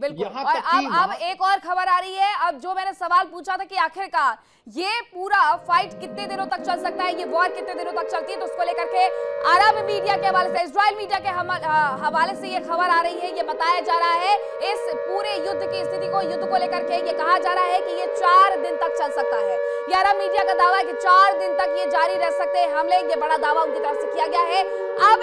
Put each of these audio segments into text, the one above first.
बिल्कुल। यहाँ और तक कि अब एक और खबर आ रही है। अब जो मैंने सवाल पूछा था कि आखिरकार ये पूरा फाइट कितने दिनों तक चल सकता है, ये वॉर कितने दिनों तक चलती है, तो उसको लेकर के अरब मीडिया के हवाले से, इजराइल मीडिया के हवाले से ये खबर आ रही है। ये बताया जा रहा है इस पूरे युद्ध की स्थिति को, युद्ध को लेकर के ये कहा जा रहा है कि ये 4 दिन तक चल सकता है। ये अरब मीडिया का दावा है कि 4 दिन तक ये जारी रह सकते हैं हमले। ये बड़ा दावा उनकी तरफ से किया गया है। अब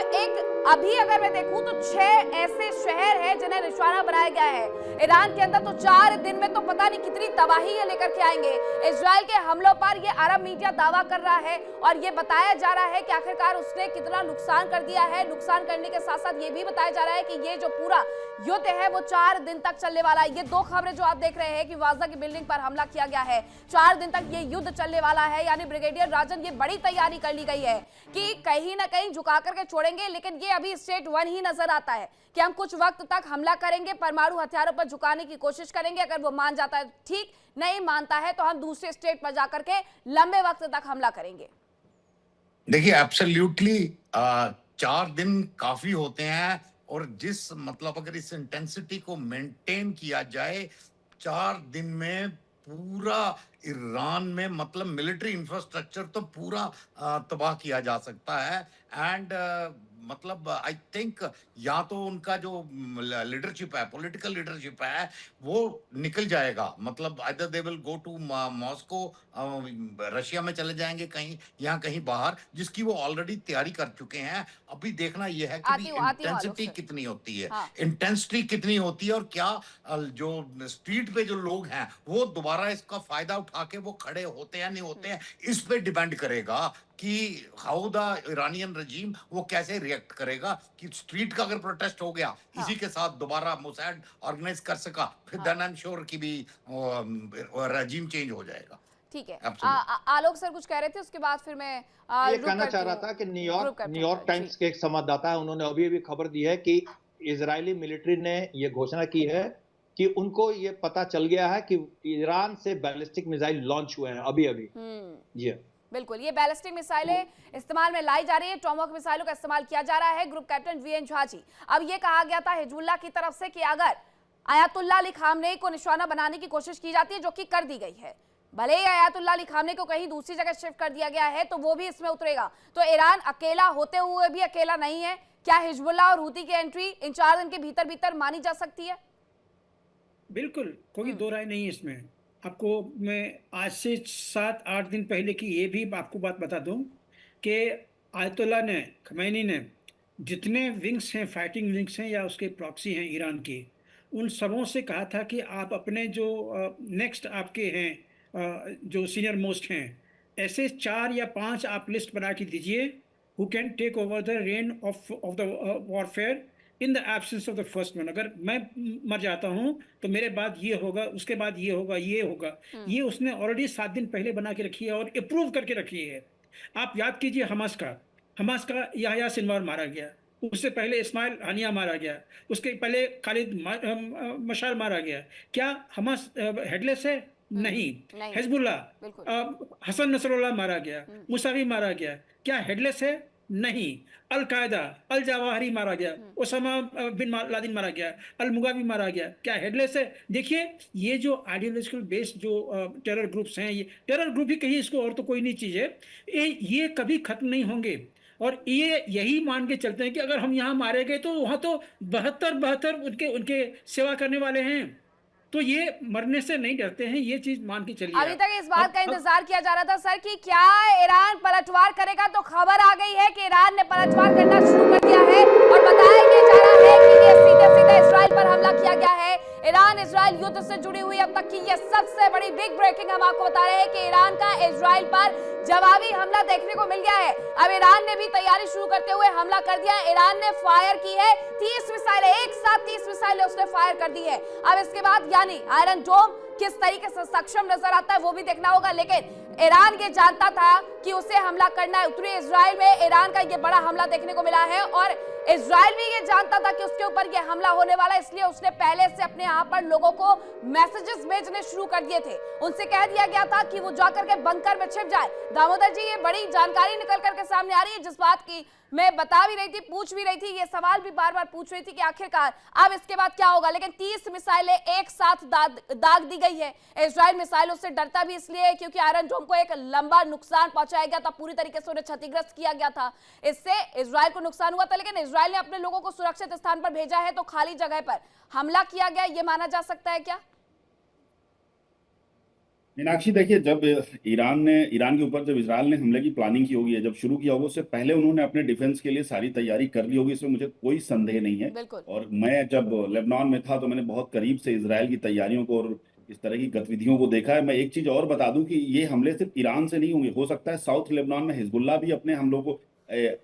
अभी अगर मैं देखूं तो 6 ऐसे शहर हैं जिन्हें निशाना बनाया गया है ईरान के अंदर। तो 4 दिन में तो पता नहीं कितनी तबाही ये लेकर के आएंगे। इजराइल के हमलों पर ये अरब मीडिया दावा कर रहा है और ये बताया जा रहा है कि आखिरकार उसने कितना नुकसान कर दिया है। नुकसान करने के साथ साथ ये भी बताया जा रहा है कि ये जो पूरा युद्ध है वो 4 दिन तक चलने वाला है। ये 2 खबरें जो आप देख रहे हैं कि वाजा की बिल्डिंग पर हमला किया गया है, 4 दिन तक ये युद्ध चलने वाला है। यानी ब्रिगेडियर राजन ये बड़ी तैयारी कर ली गई है कि कहीं ना कहीं झुका करके छोड़ेंगे। लेकिन ये अभी स्टेट 1 ही नजर आता है कि हम कुछ वक्त तक हमला करेंगे, परमाणु हथियारों पर झुकाने की कोशिश करेंगे। अगर वो मान जाता है ठीक, नहीं मानता है तो हम दूसरे स्टेट पर जाकर के लंबे वक्त तक हमला करेंगे। देखिए एब्सोल्युटली 4 दिन काफी होते हैं और जिस मतलब अगर इस इंटेंसिटी को मेंटेन किया जाए 4 दिन में पूरा ईरान में मतलब मिलिट्री इंफ्रास्ट्रक्चर तो पूरा तबाह किया जा सकता है। एंड मतलब आई थिंक या तो उनका जो लीडरशिप है, पॉलिटिकल लीडरशिप है, वो निकल जाएगा। मतलब either they will go to Moscow, Russia में चले जाएंगे कहीं या कहीं बाहर, जिसकी वो ऑलरेडी तैयारी कर चुके हैं। अभी देखना ये है कि इंटेंसिटी कितनी होती है, इंटेंसिटी कितनी होती है और क्या जो स्ट्रीट पे जो लोग हैं वो दोबारा इसका फायदा उठा के वो खड़े होते हैं नहीं होते हैं, इस पे डिपेंड करेगा कि हाउ द ईरानियन रजीम वो कैसे रिएक्ट करेगा। कि स्ट्रीट का अगर प्रोटेस्ट हो गया इसी के साथ दोबारा मोसाद ऑर्गेनाइज कर सका, फिर देन आई एम श्योर कि भी रजीम चेंज हो जाएगा। ठीक है। आलोक सर कुछ कह रहे थे, उसके बाद फिर मैं ये कहना चाह रहा था कि न्यूयॉर्क टाइम्स के एक संवाददाता है, उन्होंने अभी खबर दी है कि इजरायली मिलिट्री ने ये घोषणा की है कि उनको ये पता चल गया है कि ईरान से बैलिस्टिक मिसाइल लॉन्च हुए हैं अभी जी बिल्कुल। ये बैलिस्टिक मिसाइलें इस्तेमाल में लाई जा रही है, टॉमहॉक मिसाइलों का इस्तेमाल किया जा रहा है। Group captain VN Jha ji, अब ये कहा गया था हिजबुल्लाह की तरफ से कि अगर आयतुल्लाह अली खामनेई को निशाना बनाने की कोशिश की जाती है, जो कि कर दी गई है, भले ही आयतुल्लाह अली खामनेई को कहीं दूसरी जगह शिफ्ट कर दिया गया है तो वो भी इसमें उतरेगा। तो ईरान अकेला होते हुए भी अकेला नहीं है। क्या हिजबुल्लाह और हूती की एंट्री इन 4 दिन के भीतर भीतर मानी जा सकती है? बिल्कुल, कोई दो राय नहीं है इसमें। आपको मैं आज से 7-8 दिन पहले की ये भी आपको बात बता दूं कि आयतुल्लाह ने, खमैनी ने जितने विंग्स हैं, फाइटिंग विंग्स हैं या उसके प्रॉक्सी हैं ईरान के, उन सबों से कहा था कि आप अपने जो नेक्स्ट आपके हैं जो सीनियर मोस्ट हैं, ऐसे 4 या 5 आप लिस्ट बना के दीजिए who can take over the reign of the warfare in the absence of the first one. अगर मैं मर जाता हूं तो मेरे बाद ये होगा, उसके बाद ये होगा, ये होगा। ये उसने ऑलरेडी 7 दिन पहले बना के रखी है और अप्रूव करके रखी है। आप याद कीजिए हमास का याह्या सिनवार मारा गया, उससे पहले इस्माइल हानिया मारा गया, उसके पहले खालिद मशाल मारा गया। क्या हमास हेडलेस है? नहीं। हिजबुल्लाह, हसन नसरुल्लाह मारा गया, मुसावी मारा गया, क्या हेडलेस है? नहीं। अल कायदा, अल जवाहिरी मारा गया, ओसामा बिन लादेन मारा गया, अल मुगावी मारा गया, क्या हेडलेस है? देखिए, ये जो आइडियोलॉजिकल बेस्ड जो टेरर ग्रुप्स हैं, ये टेरर ग्रुप ही कहिए इसको, और तो कोई नहीं चीज़ है, ये कभी खत्म नहीं होंगे। और ये यही मान के चलते हैं कि अगर हम यहाँ मारे गए तो वहाँ तो 72 उनके सेवा करने वाले हैं। तो ये मरने से नहीं डरते हैं, ये चीज मान के चलिए। अभी तक इस बात का इंतजार किया जा रहा था सर कि क्या ईरान पलटवार करेगा, तो खबर आ गई है कि ईरान ने पलटवार करना शुरू कर दिया है और बताया जा रहा है कि ये सीधे सीधे इजराइल पर हमला किया गया है। ईरान इजराइल युद्ध से जुड़ी हुई अब तक की ये सबसे बड़ी बिग ब्रेकिंग हम आपको बता रहे हैं कि ईरान का इजराइल पर जवाबी हमला देखने को मिल गया है। अब ईरान ने भी तैयारी शुरू करते हुए हमला कर दिया है। ईरान ने फायर की है 30 मिसाइलें, एक साथ 30 मिसाइलें उसने फायर कर दी है। अब इसके बाद यानी आयरन डोम किस तरीके से सक्षम नजर आता है वो भी देखना होगा। लेकिन ईरान ये जानता था कि उसे हमला करना है। उत्तरी इजराइल में ईरान का ये बड़ा हमला देखने को मिला है और इजराइल भी ये जानता था कि उसके ऊपर ये हमला होने वाला, इसलिए उसने पहले से अपने यहाँ पर लोगों को मैसेजेस भेजने शुरू कर दिए थे। उनसे कह दिया गया था कि वो जाकर के बंकर में छिप जाए। दामोदर जी, ये बड़ी जानकारी निकल करके सामने आ रही है, जिस बात की मैं बता भी रही थी, पूछ भी रही थी, ये सवाल भी बार बार पूछ रही थी कि आखिरकार अब इसके बाद क्या होगा। लेकिन 30 मिसाइलें एक साथ दाग दी गई है। इजराइल मिसाइलों से डरता भी इसलिए है क्योंकि आयरन डोम को एक लंबा नुकसान पहुंचाया गया था, पूरी तरीके से उन्हें क्षतिग्रस्त किया गया था। इससे इजराइल को नुकसान हुआ था, लेकिन इजराइल ने अपने लोगों को सुरक्षित स्थान पर भेजा है, तो खाली जगह पर हमला किया गया, ये माना जा सकता है क्या? मीनाक्षी, देखिए, जब ईरान के ऊपर जब इजराइल ने हमले की प्लानिंग की होगी, जब शुरू किया होगा, उससे पहले उन्होंने अपने डिफेंस के लिए सारी तैयारी कर ली होगी, इसमें मुझे कोई संदेह नहीं है। और मैं जब लेबनान में था तो मैंने बहुत करीब से इजराइल की तैयारियों को और इस तरह की गतिविधियों को देखा है। मैं एक चीज और बता दूं कि ये हमले सिर्फ ईरान से नहीं होंगे, हो सकता है साउथ लेबनान में हिजबुल्लाह भी अपने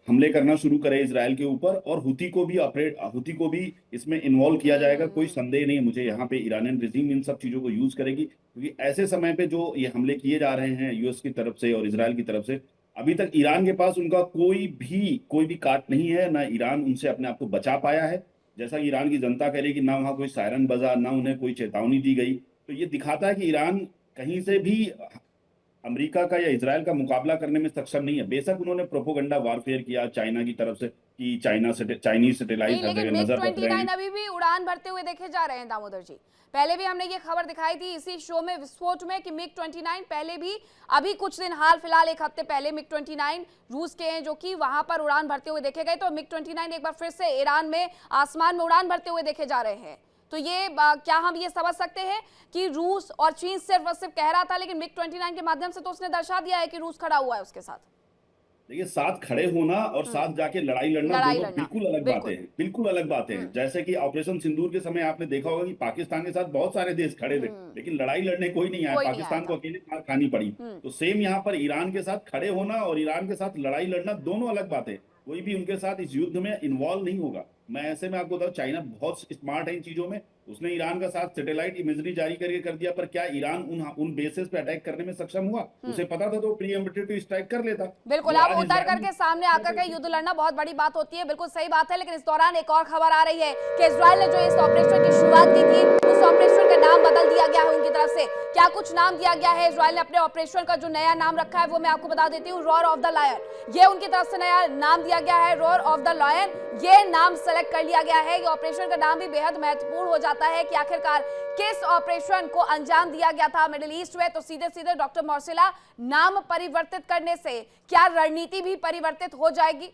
हमले करना शुरू करे इजराइल के ऊपर, और हुती को भी इसमें इन्वॉल्व किया जाएगा। कोई संदेह नहीं है मुझे, यहाँ पे ईरानियन रिजीम इन सब चीजों को यूज करेगी, क्योंकि ऐसे समय पे जो ये हमले किए जा रहे हैं यूएस की तरफ से और इजराइल की तरफ से, अभी तक ईरान के पास उनका कोई भी काट नहीं है, ना ईरान उनसे अपने आप को बचा पाया है। जैसा कि ईरान की जनता कह रही है कि ना वहाँ कोई सायरन बजा, ना उन्हें कोई चेतावनी दी गई, तो ये दिखाता है कि ईरान कहीं से भी अमेरिका का या इजराइल का मुकाबला करने में सक्षम नहीं है। बेशक उन्होंने प्रोपोगंडा वारफेयर किया चाइना की तरफ से कि चाइनीज सैटेलाइट हर जगह नजर रख रहे हैं। अभी भी उड़ान भरते हुए देखे जा रहे हैं दामोदर जी। पहले भी हमने ये खबर दिखाई थी इसी शो में, विस्फोट में, कि MiG-29 पहले भी, अभी कुछ दिन हाल फिलहाल एक हफ्ते पहले MiG-29 रूस के हैं जो कि वहां पर उड़ान भरते हुए देखे गए। तो MiG-29 एक बार फिर से ईरान में आसमान में उड़ान भरते हुए देखे जा रहे हैं। तो ये क्या हम ये समझ सकते हैं कि रूस और चीन सिर्फ और सिर्फ कह रहा था, लेकिन MiG-29 के माध्यम से तो उसने दर्शा दिया है कि रूस खड़ा हुआ है उसके साथ? देखिए, साथ खड़े होना और साथ जाके लड़ाई लड़ना दोनों बिल्कुल अलग बातें हैं, बिल्कुल अलग बातें हैं। जैसे कि ऑपरेशन सिंदूर के समय आपने देखा होगा कि पाकिस्तान के साथ बहुत सारे देश खड़े थे, लेकिन लड़ाई लड़ने कोई नहीं आया, पाकिस्तान को अकेले मार खानी पड़ी। तो सेम यहाँ पर ईरान के साथ खड़े होना और ईरान के साथ लड़ाई लड़ना दोनों अलग बातें। कोई भी उनके साथ इस युद्ध में इन्वॉल्व नहीं होगा। मैं ऐसे में आपको बताऊं, चाइना बहुत स्मार्ट है इन चीजों में। उसने ईरान का साथ सैटेलाइट इमेजरी जारी करके कर दिया, पर क्या ईरान उन बेसेस पे अटैक करने में सक्षम हुआ? उसे पता था तो प्रीएम्प्टिव स्ट्राइक कर लेता। बिल्कुल, आप उतर करके सामने आकर के युद्ध लड़ना बहुत बड़ी बात होती है, बिल्कुल सही बात है। लेकिन इस दौरान एक और खबर आ रही है कि इजराइल ने जो इस ऑपरेशन की शुरुआत की थी, उस ऑपरेशन का नाम बदल दिया गया है उनकी तरफ से। क्या कुछ नाम दिया गया है इजराइल ने अपने ऑपरेशन का? जो नया नाम रखा है वो मैं आपको बता देती हूँ, रोर ऑफ द लायन। ये उनकी तरफ से नया नाम दिया गया है, रोर ऑफ द लायन। ये नाम सेलेक्ट कर लिया गया है। ये ऑपरेशन का नाम भी बेहद महत्वपूर्ण हो जाता है कि आखिरकार किस ऑपरेशन को अंजाम दिया गया था मिडिल ईस्ट में। तो सीधे सीधे डॉक्टर मार्सेला, नाम परिवर्तित करने से क्या रणनीति भी परिवर्तित हो जाएगी?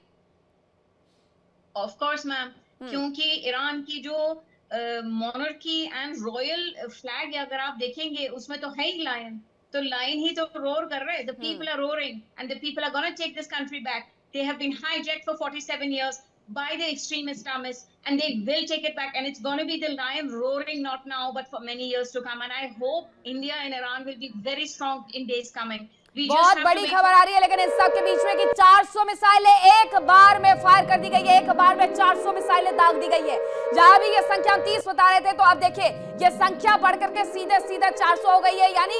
ऑफ कोर्स मैम, क्योंकि ईरान की जो मोनार्की एंड रॉयल फ्लैग अगर आप देखेंगे उसमें तो है ही लायन, तो लायन ही तो रोर कर रहे हैं। The people are roaring and the people are gonna take this country back. They have been hijacked for 47 years by the extreme Islamists, and they will take it back, and it's going to be the lion roaring, not now but for many years to come. And I hope India and Iran will be very strong in days coming. बहुत बड़ी खबर आ रही है लेकिन इस सब के बीच में कि 400 मिसाइलें एक बार में फायर कर दी गई है। एक बार में 400 मिसाइलें दाग दी गई है। जहां भी ये संख्या 30 बता रहे थे, तो आप देखिए ये संख्या बढ़कर के सीधे सीधे 400 हो गई है। यानी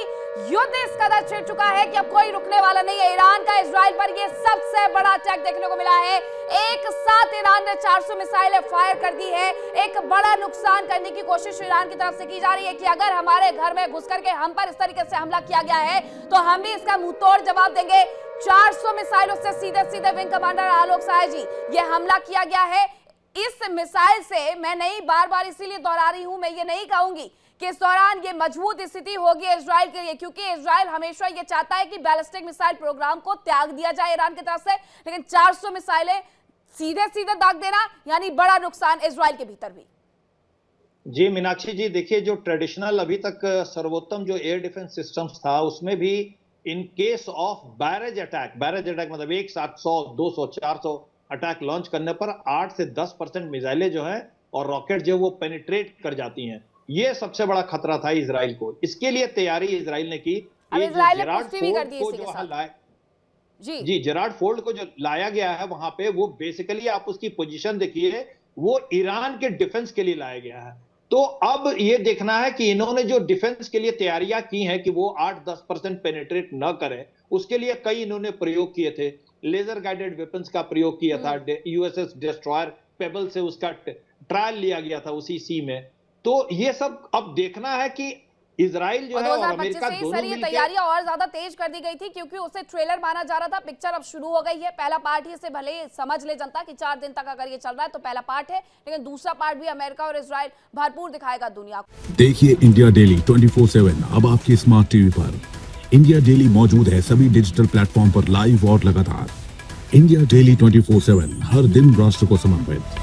युद्ध इस कदर छिड़ चुका है कि अब कोई रुकने वाला नहीं है। ईरान का इजराइल पर ये सबसे बड़ा अटैक देखने को मिला है। एक साथ ईरान ने 400 मिसाइलें फायर कर दी है। एक बड़ा नुकसान करने की कोशिश ईरान की तरफ से की जा रही है कि अगर हमारे घर में घुस करके हम पर इस तरीके से हमला किया गया है तो हम भी इसका मुंहतोड़ जवाब देंगे। 400 मिसाइलों से सीधे सीधे विंग कमांडर आलोक सहाय जी, ये हमला किया गया है। इस मिसाइल से मैं नहीं, बार बार इसीलिए दोहरा रही हूं, मैं ये नहीं कहूंगी कि इस दौरान ये मजबूत स्थिति होगी इजराइल के लिए, क्योंकि इजराइल हमेशा ये चाहता है कि बैलिस्टिक मिसाइल प्रोग्राम को त्याग दिया जाए ईरान की तरफ से। लेकिन 400 मिसाइलें सीधे सीधे दाग देना यानी बड़ा नुकसान इजराइल के भीतर भी। जी मीनाक्षी जी, देखिए जो ट्रेडिशनल अभी तक सर्वोत्तम जो एयर डिफेंस सिस्टम्स था, उसमें भी in case of barrage attack मतलब एक साथ 100, 200, 400 अटैक लॉन्च करने पर 8 से 10% मिसाइलें जो हैं और रॉकेट जो वो पेनिट्रेट कर जाती हैं। ये सबसे बड़ा खतरा था इजराइल को। इसके लिए तैयारी इजराइल ने की। जेरार्ड फोर्ड को जो लाया गया है वहां पे, वो बेसिकली आप उसकी पोजीशन देखिए, वो ईरान के डिफेंस के लिए लाया गया है। तो अब ये देखना है कि इन्होंने जो डिफेंस के लिए तैयारियां की हैं कि वो 8-10% पेनिट्रेट न करे, उसके लिए कई इन्होंने प्रयोग किए थे। लेजर गाइडेड वेपन्स का प्रयोग किया था, यूएसएस डिस्ट्रॉयर पेबल से उसका ट्रायल लिया गया था उसी सी में। तो ये सब अब देखना है कि इजराइल जो है और 2025 अमेरिका से दोनों सर ये मिलकर तैयारियां और ज्यादा तेज कर दी गई थी क्योंकि उसे ट्रेलर माना जा रहा था। पिक्चर अब शुरू हो गई है। पहला पार्ट ही से भले समझ ले जनता कि 4 दिन तक अगर ये चल रहा है तो पहला पार्ट है, लेकिन दूसरा पार्ट भी अमेरिका और इजराइल भरपूर दिखाएगा दुनिया को। देखिए इंडिया डेली 24/7 अब आपके स्मार्ट टीवी पर। इंडिया डेली मौजूद है सभी डिजिटल प्लेटफॉर्म पर लाइव और लगातार। इंडिया डेली 24/7 हर दिन राष्ट्र को समर्पित।